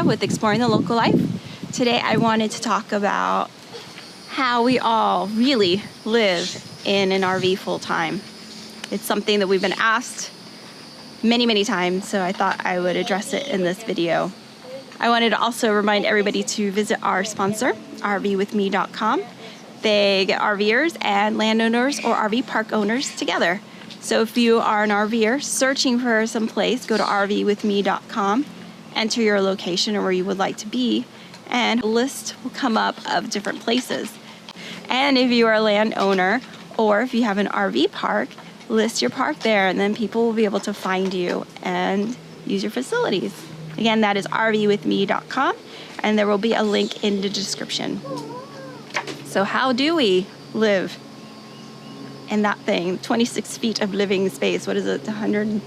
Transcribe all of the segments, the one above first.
with Exploring the Local Life. Today I wanted to talk about how we all really live in an RV full time. It's something that we've been asked many times, so I thought I would address it in this video. I wanted to also remind everybody to visit our sponsor, rvwithme.com. They get RVers and landowners or RV park owners together. So if you are an RVer searching for some place, go to rvwithme.com, enter your location or where you would like to be, and a list will come up of different places. And if you are a landowner or if you have an RV park, list your park there, and then people will be able to find you and use your facilities. Again, that is rvwithme.com, and there will be a link in the description. So how do we live in that thing? 26 feet of living space. What is it? 100?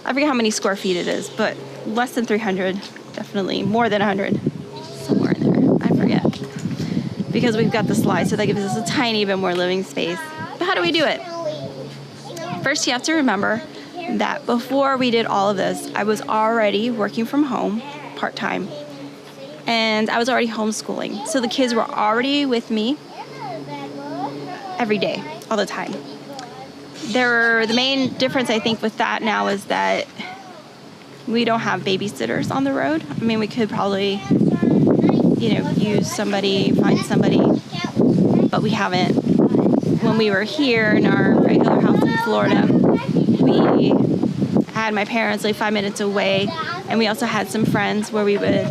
I forget how many square feet it is, but less than 300. Definitely more than 100. Somewhere in there. I forget. Because we've got the slide, so that gives us a tiny bit more living space. But how do we do it? First, you have to remember that before we did all of this, I was already working from home part-time. And I was already homeschooling. So the kids were already with me every day, all the time. The main difference, I think, with that now is that we don't have babysitters on the road. I mean, we could probably, use somebody, find somebody, but we haven't. When we were here in our regular house in Florida, we had my parents like 5 minutes away, and we also had some friends where we would,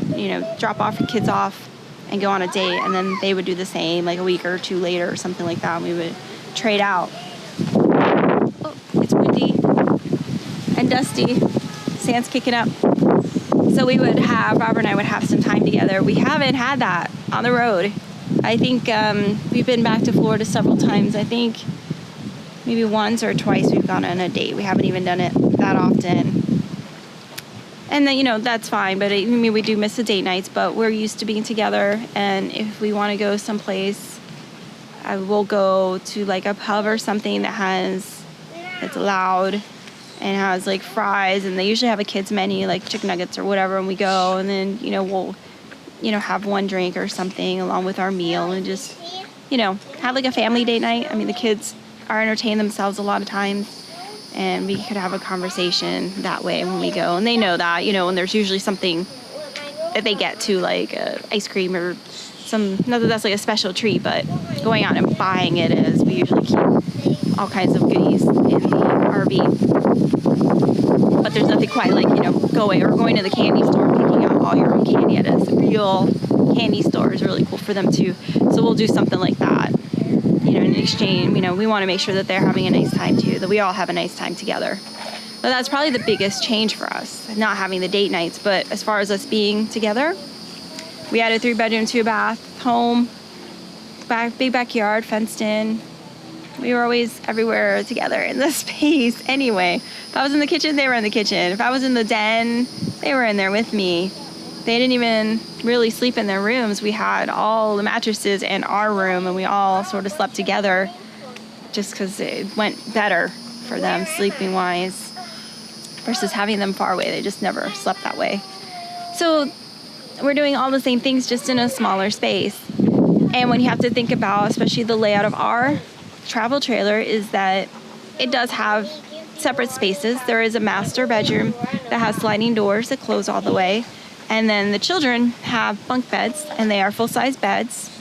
drop off the kids off and go on a date, and then they would do the same like a week or two later or something like that, and we would trade out. Oh, it's windy and dusty. Sand's kicking up. So Robert and I would have some time together. We haven't had that on the road. I think we've been back to Florida several times. I think maybe once or twice we've gone on a date. We haven't even done it that often. And then, that's fine, but we do miss the date nights, but we're used to being together. And if we want to go someplace, I will go to like a pub or something that's loud and has like fries, and they usually have a kids menu like chicken nuggets or whatever, and we go, and then we'll have one drink or something along with our meal, and just have like a family date night. I mean, the kids are entertaining themselves a lot of times, and we could have a conversation that way when we go, and they know that, and there's usually something that they get to, like ice cream or not that that's like a special treat, but going out and buying it is, we usually keep all kinds of goodies in the RV. But there's nothing quite like, going to the candy store and picking out all your own candy at a real candy store is really cool for them too. So we'll do something like that, in exchange. We want to make sure that they're having a nice time too, that we all have a nice time together. But that's probably the biggest change for us, not having the date nights. But as far as us being together, we had a 3-bedroom, 2-bath home, big backyard, fenced in. We were always everywhere together in the space anyway. If I was in the kitchen, they were in the kitchen. If I was in the den, they were in there with me. They didn't even really sleep in their rooms. We had all the mattresses in our room, and we all sort of slept together just because it went better for them sleeping-wise versus having them far away. They just never slept that way. So we're doing all the same things, just in a smaller space. And when you have to think about, especially the layout of our travel trailer, is that it does have separate spaces. There is a master bedroom that has sliding doors that close all the way. And then the children have bunk beds, and they are full-size beds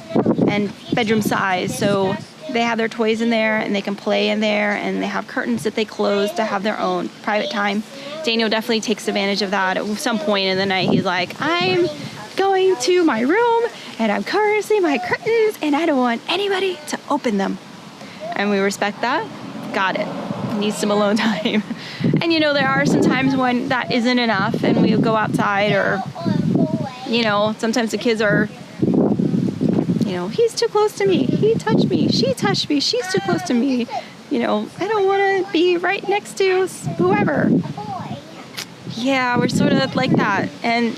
and bedroom size. So they have their toys in there, and they can play in there, and they have curtains that they close to have their own private time. Daniel definitely takes advantage of that. At some point in the night, he's like, I'm going to my room, and I'm closing my curtains, and I don't want anybody to open them. And we respect that. Got it. Needs some alone time. And there are some times when that isn't enough, and we go outside, or sometimes the kids are he's too close to me, he touched me, she touched me, she's too close to me, I don't want to be right next to whoever. Yeah, we're sort of like that. And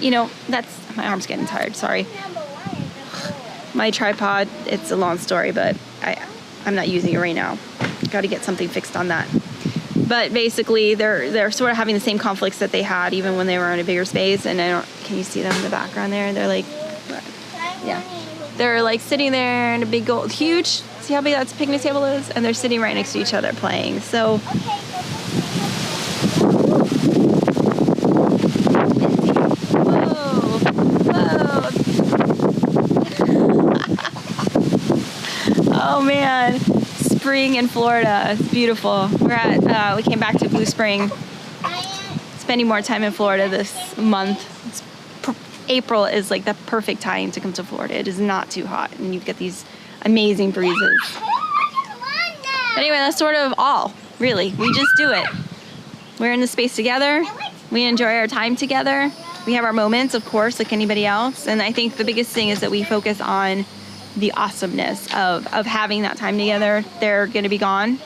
that's, my arm's getting tired, sorry. My tripod, it's a long story, but I'm not using it right now. Got to get something fixed on that. But basically, they're sort of having the same conflicts that they had even when they were in a bigger space. And can you see them in the background there? They're like, yeah, they're like sitting there in a big old, huge. See how big that picnic table is? And they're sitting right next to each other playing. So. Oh man, spring in Florida. It's beautiful. We came back to Blue Spring, spending more time in Florida this month. April is like the perfect time to come to Florida. It is not too hot and you get these amazing breezes. But anyway, that's sort of all, really. We just do it. We're in the space together. We enjoy our time together. We have our moments, of course, like anybody else. And I think the biggest thing is that we focus on the awesomeness of having that time together. They're going to be gone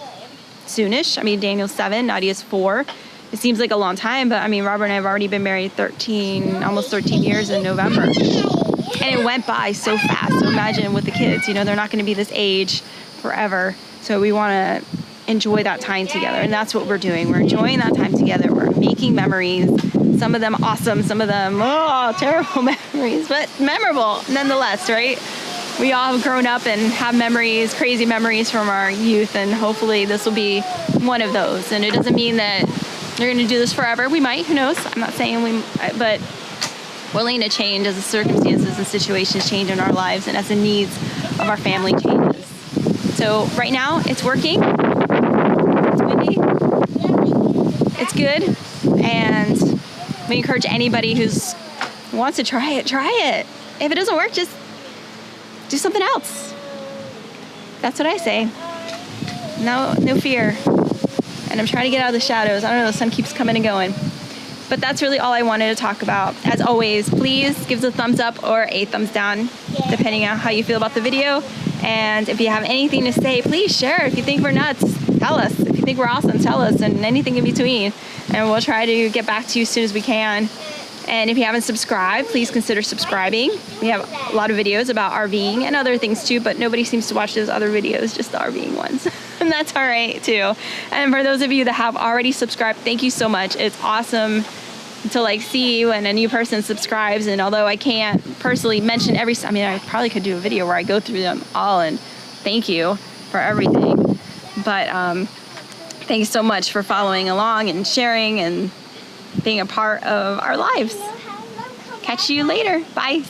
soonish. I mean, Daniel's 7, Nadia's 4. It seems like a long time, but I mean, Robert and I have already been married almost 13 years in November. And it went by so fast. So imagine with the kids, you know, they're not going to be this age forever. So we want to enjoy that time together. And that's what we're doing. We're enjoying that time together. We're making memories. Some of them awesome, some of them, terrible memories, but memorable nonetheless, right? We all have grown up and have memories, crazy memories from our youth, and hopefully this will be one of those. And it doesn't mean that you're going to do this forever. We might, who knows? I'm not saying but willing to change as the circumstances and situations change in our lives and as the needs of our family changes. So right now, it's working. It's windy. It's good. And we encourage anybody who wants to try it. If it doesn't work, just do something else. That's what I say. No fear. And I'm trying to get out of the shadows. I don't know, the sun keeps coming and going. But that's really all I wanted to talk about. As always, please give us a thumbs up or a thumbs down, depending on how you feel about the video. And if you have anything to say, please share. If you think we're nuts, tell us. If you think we're awesome, tell us, and anything in between. And we'll try to get back to you as soon as we can. And if you haven't subscribed, please consider subscribing. We have a lot of videos about RVing and other things too, but nobody seems to watch those other videos, just the RVing ones. And that's all right too. And for those of you that have already subscribed, thank you so much. It's awesome to see when a new person subscribes. And although I can't personally mention I probably could do a video where I go through them all and thank you for everything. But thanks so much for following along and sharing and being a part of our lives. Catch you later. Bye.